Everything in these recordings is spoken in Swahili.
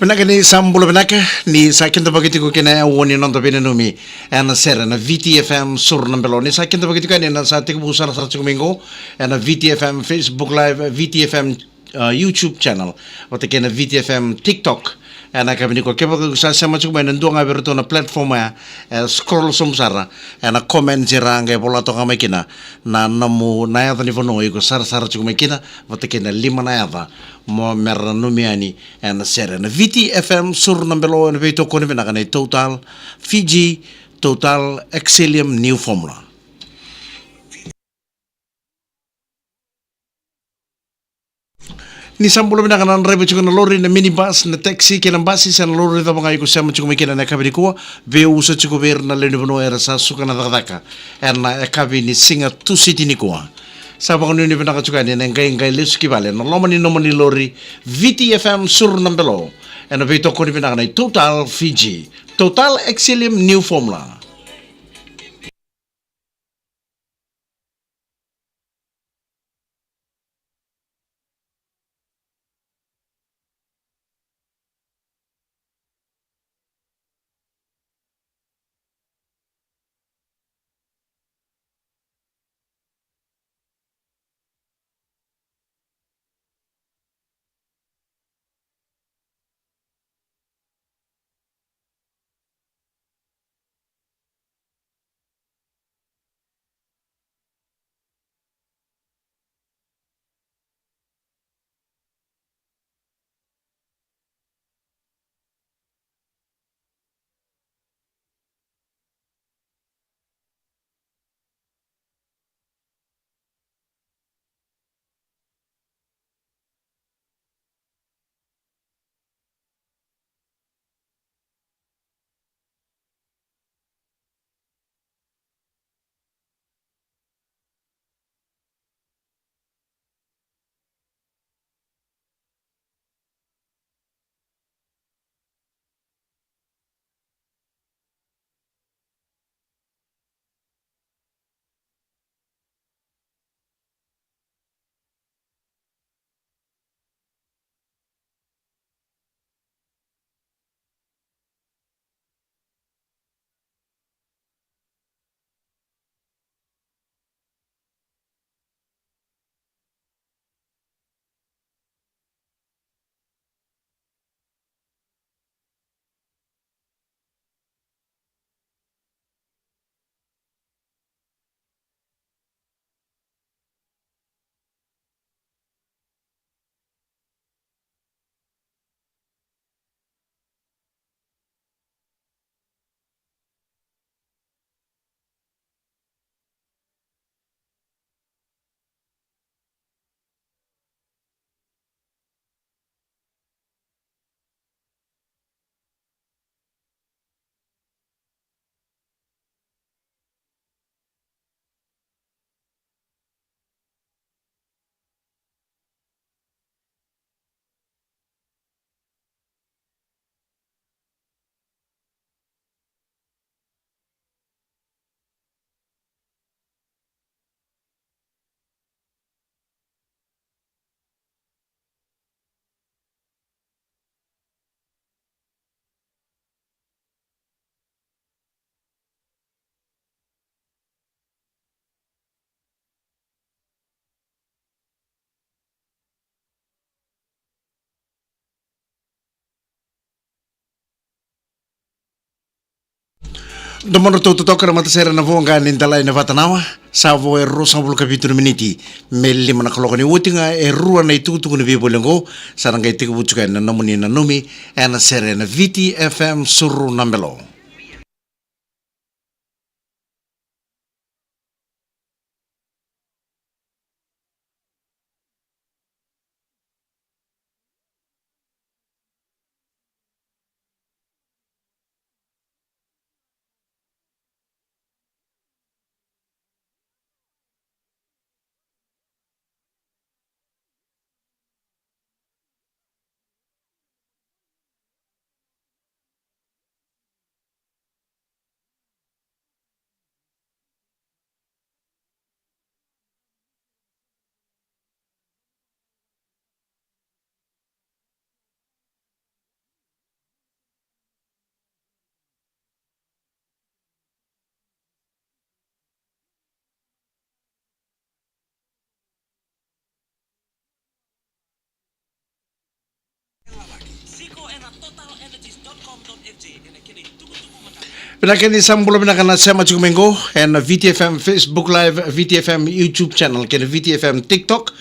Penaka ni sambulo penaka ni sakin tabagiti ko kina woni non tapina numi ana sera na VTFM sur nambelo ni sakin tabagiti ka ni na sa tik busara sa minggo ana VTFM Facebook live VTFM YouTube channel o te kena VTFM TikTok ana kami ni ko kepa ko sa sama chuk mai nando nga berto na platform ya scroll sumsara ana comment jiranga bola to kama kina na namu na ya tani fono ko sar sar chuk mai kina o te kena lima na ya mo merra numiani ana sera na VTFM sur nambelo na veto ko ni na total Fiji total Exilium new formula. Ni sambulo na kanan rebe chuko na lori na minibus na taxi kenan basi sa lori ta mga iko sama chuko mikina na kabi ko be usa chuko ber na leni bono era sa suka na dakaka erna kabi ni singa tu city ni ko sa ba kono ni bana chuka ni ngai ngai lesu ki vale no lomani no mani lori VTFM sur nambelo and be to ko ni bana na total Fiji total Exilium new formula. Domano toto toka mata sera na vonga ni ndala ina vatanawa sa vo e rosa bulu kapitulu miniti melli mana koloko ni utinga e rua na itutu ni bibolengo saranga itiku butuka na namuni na numi ena sera na VTFM suru nambelo. Pinakin isang bulan pinakana sa Machikumengo and VTFM Facebook Live, VTFM YouTube channel, kaya VTFM TikTok,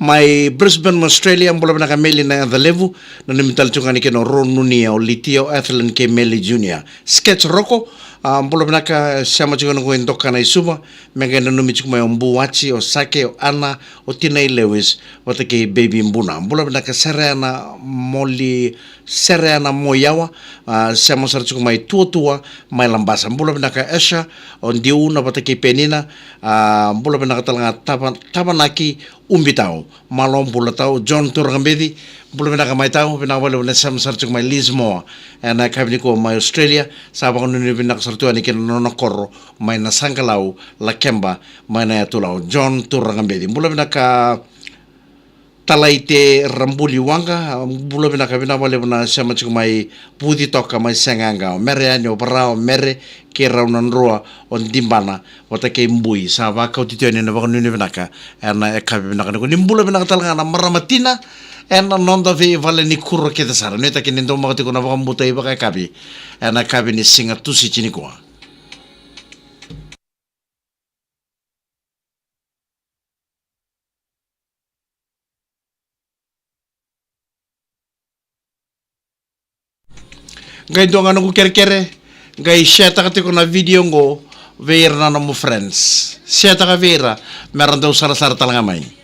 may Brisbane, Australia, ang bulan pinakameli na the level, na nimital chunga ni kino Ron Nunia o Litio Athlon K. Meli Jr. Sketch Rocco, ang bulan pinaka sa Machikumengo ko yung na isuba, may ganda numichuk may umbuwachi o sake o ana o tinay Lewis o take baby mbuna. Ang bulan pinaka serena moyawa, sa masarchuk may tua may lambasa bula pinaka esha on diuna pataki penina bula pinaka talanga tabanaki umbitao malom bula tau John Turgambedi bula pinaka mai tau pinaka wala na sam sarchuk mai Lismo na kabini ko mai Australia sa ba kunu pinaka sartu ani ken nonokoro mai na sangkalau la kemba mai na tulau John Turgambedi bula pinaka talaite rambuli wanga bula bina kabina wale bina sama cik mai pudi toka mai senganga mere anyo parao mere ke raunan roa on dimbana wata ke mbui sa va kau titio ni na ba ni bina ka erna ekabi bina ka ni bula bina talanga na maramatina erna nonda ve vale ni kurro ke tasara neta ke nindo magati ko na ba mbuta iba ka kabi erna kabi ni singa tusi chini ko gai donga no kere gai share kati ko na video ngo ver na mo friends share ka vera meron daw sara talanga mai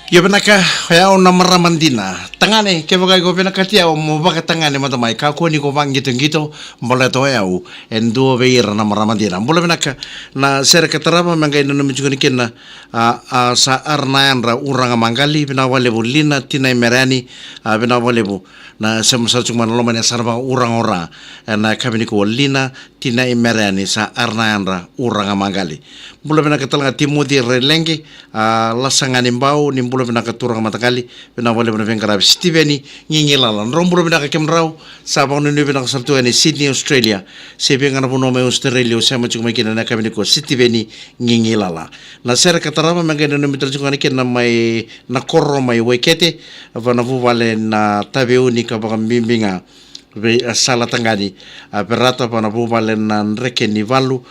ya benaka ya ona maramandina tangane ke bagai go benaka tia o mo baka tangane mata mai ka ko ni ko bang gitu mbola to ya u endo beir na maramandina mbola benaka na ser ka tarama mangai no mi jugoni kenna sa arnayan ra uranga mangali bina wale bulina tinai merani bina wale bu na semasa cuma lo mane sarba urang ora na kabini ko lina tinai merani sa arnayan ra uranga mangali mbola benaka talanga timodi relenge lasangani mbau ni bula pinakaturang matakali pinawali mo na pinakarabi Steveni ngingilalan rom bula pinakakimraw sabang nunu pinakasartuan ni Sydney Australia sebi nga na puno may Australia sama cuma may kinana kami ni ko Steveni ngingilala na sera katarama mga ganun numiter cuma ni na may nakorro may wekete ava na vuvale na tabi unika baka bimbinga be sala tangani berata pana buvale na reke ni valu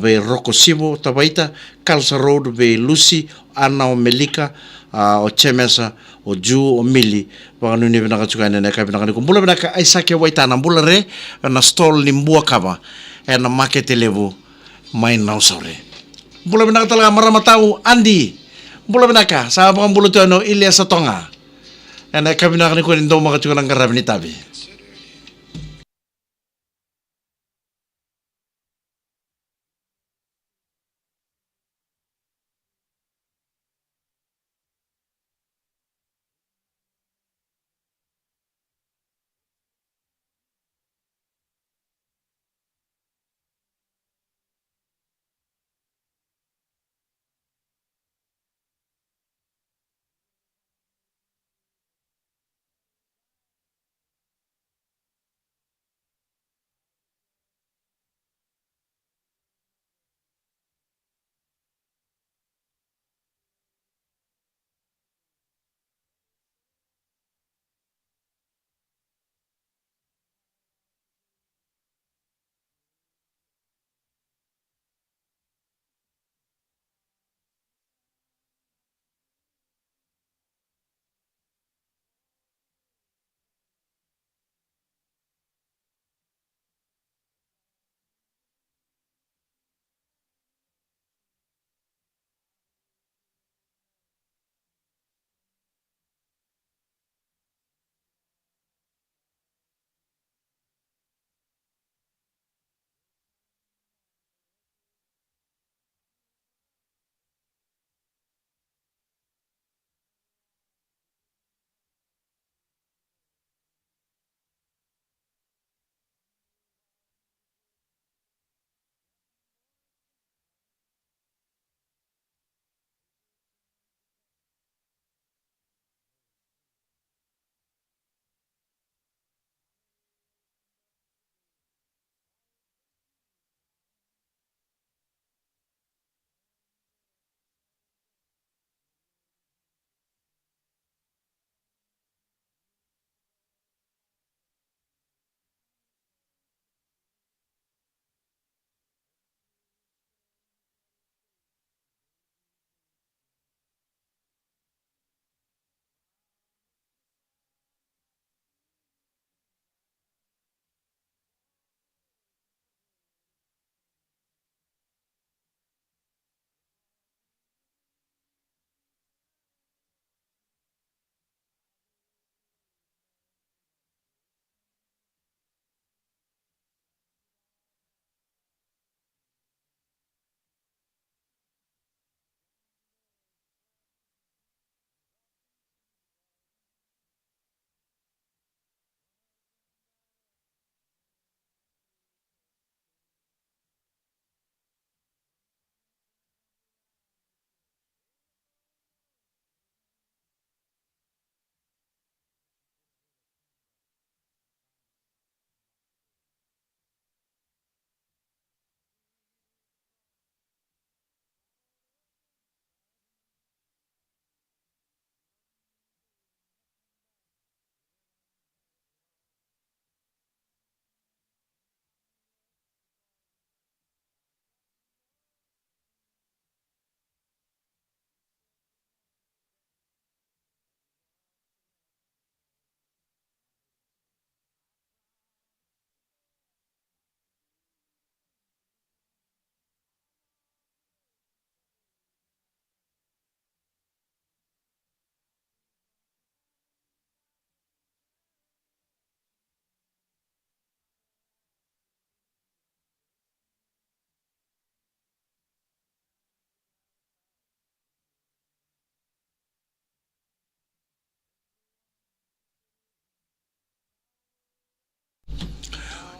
be roko sibo tabaita Kalsa Road be Lucy ana o Melika o Chemesa o Ju o Mili baka nuni binaka tsukane na kabi nakani kumbula binaka aisake waitana mbula re na stall ni mbua kaba na market level may nausore mbula binaka talaga maramatau Andi mbula binaka sa baka mbula tu ano Ilyas Satonga na kabi nakani kunin daw makatsukan ang karab ni tabi.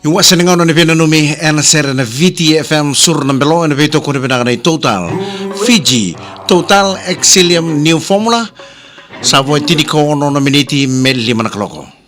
Yung wasa nga no ni pinanumi en ser na VTFM sur ng belo en veto ko ni pinaka na total Fiji Total Exilium New Formula Sa voi tini ko ono nominati melli manakloko.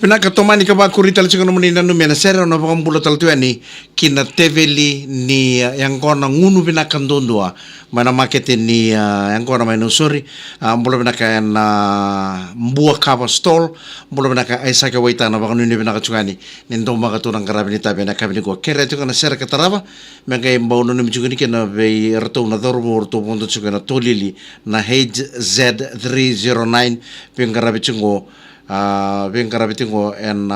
Pinakatomani ka ba kurital siguro mo nina numena sero na bakang bulatal tuya ni kina teveli ni yang kona ngunu pinakandundua mana makete ni yang kona may nusuri mula pinaka na mbuwa kapa stall mula pinaka ay sa kawaita na bakang nuni pinakachukani nindong makatunang karabi ni tabi na kabi ni ko kere ito ka na sera kataraba mga imbaw nunimi chukani kina bay rato na dorbo rato punto chukana tolili na HZ309 pingkarabi chungo Bingkarabitingo and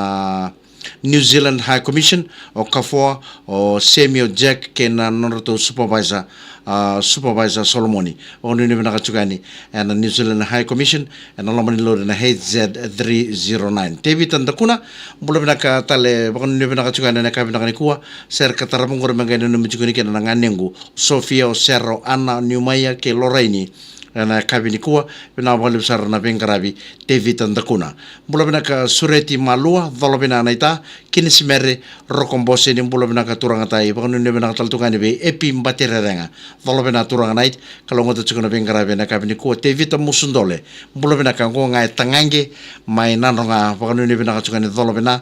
New Zealand High Commission o Kafua o Samuel Jack kena nonoto supervisor Solomoni o nini nakachugani and New Zealand High Commission and alamani lo na HZ309 David tandakuna mula binaka tale bakon nini nakachugani na kabi nakanikua ser katarapong ko remangay na numijugani kena nanganengu Sofia Cerro Ana Numaya ke Loraini na kabini kuwa bina wali besar na bengkarabi David Tandakuna mula bina ka sureti malua dholo bina naita kini simere rokombose ni mula bina ka turang atai bakon ni bina ka taltungan be epi mbatire renga dholo bina turang nait kalau ngoto chukuna bengkarabi na kabini kuwa David Musundole mula bina ka ngo ngai tangange mai nanonga bakon ni bina ka chukani dholo bina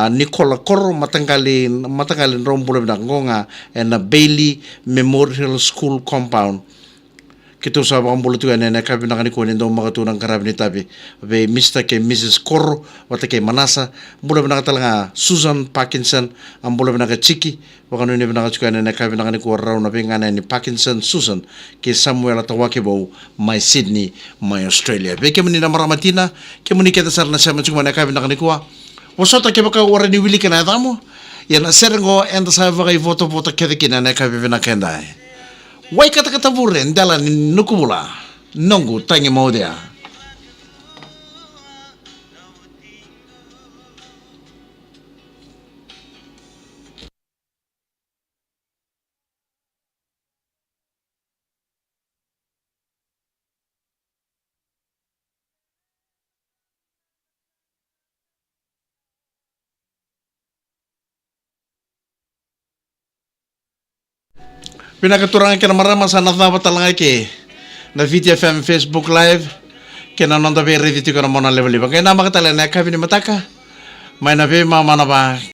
Nicola Koro matanggali rom mula bina ngonga na Bailey Memorial School Compound kito sa bakang bulutuan na kabi na kaniko nindong makatunang karab ni tabi be Mr. ke Mrs. Koro wata ke Manasa mula ba nakatala Susan Parkinson ang mula ba nakachiki baka nung ba nakatsukan na kabi na kaniko raw na pingana ni Parkinson Susan ke Samuel at Wakibo may Sydney may Australia be kemo ni na maramatina kemo ni kita sar na siya matsukman na kabi na kaniko wasota ke baka wara ni wili ka na tamo yan aserengo enda sa vakay voto kete kina na kabi na kenda Wai kata-kata buren dalan nukubula nunggu tangi mau dia. Pinakaturangan ka na marama sa natapa talaga ke na VTFM Facebook Live kena nonton be review ko na mona level ba kaya na makatala na kabi ni mataka may na be mama na ba